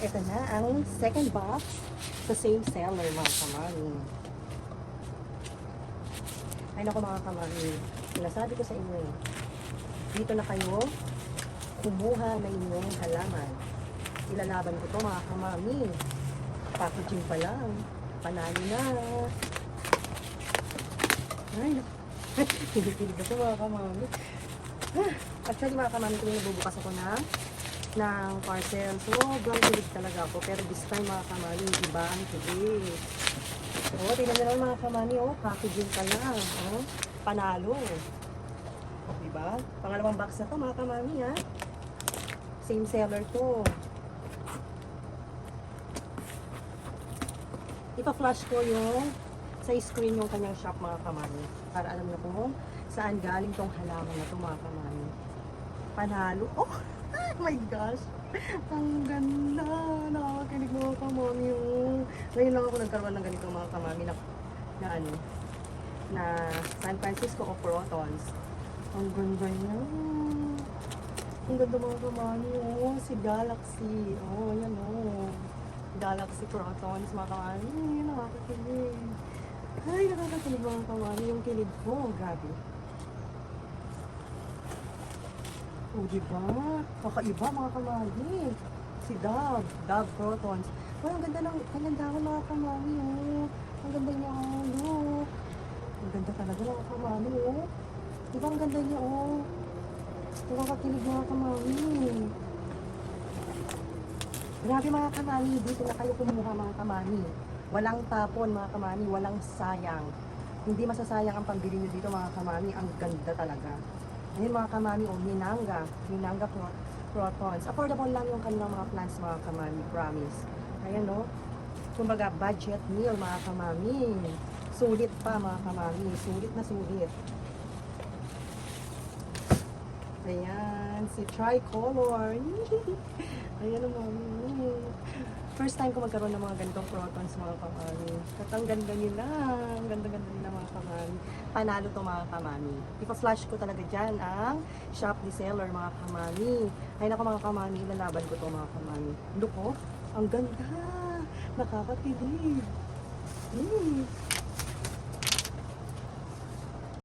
Ito na ang second box sa same seller, mga kamami. Ay naku mga kamami, sinasabi ko sa inyo, dito na kayo kumuha ng inyong halaman. Ilalaban ko to mga kamami. Packaging pa lang. Panalo na. Ay, kilig-kilig ako mga kamami. Actually mga kamami, kung nabubukas ako ng parcel. Sobrang kilig talaga ako. Pero this time mga kamami, iba ang kilig. O, tingnan nyo naman mga kamami, packaging pa lang. Panalo. O, diba? Pangalawang box na to mga kamami, ha? Same seller to. Ipa-flash ko yung sa screen yung kanyang shop mga kamami. Para alam nyo kung saan galing tong halaman na to mga kamami. Panalo. Oh my gosh! Ang ganda! Nakakakilig mga kamami. Ngayon lang ako nagkaroon ng ganito mga kamami na San Francisco o Protons. Ang ganda niya. Ang ganda mga kamami. Si Galaxy. Yan Galaxy Protons mga kamami. Nakakakilig. Ay, nakakakilig mga kamami. Yung kilig ko. Grabe. Diba? Kakaiba mga kamami. Si Dove Protons. Ang ganda ng kanyang dahon mga kamami. Ang ganda niya. Look. Ang ganda talaga mga kamami. Diba ang ganda niya? Nakakakilig mga kamami. Grabe mga kamami. Dito na kayo kumuha mga kamami. Walang tapon mga kamami. Walang sayang. Hindi masasayang ang pambili nyo dito mga kamami. Ang ganda talaga. Ngayon mga kamami, Minanga Protons. Affordable lang yung kanilang mga plans mga kamami, promise. Ayan kumbaga budget meal mga kamami. Sulit pa mga kamami, sulit na sulit. Ayan, si Tricolor. Ayan ang mami. First time ko magkaroon ng mga ganitong protons mga kamami. Ang ganda nila. Ang ganda-ganda nila mga kamami. Panalo to mga kamami. Ipa-flash ko talaga dyan ang shop ni seller mga kamami. Ay naku mga kamami, ilalaban ko to mga kamami. Look ang ganda. Nakakakilig.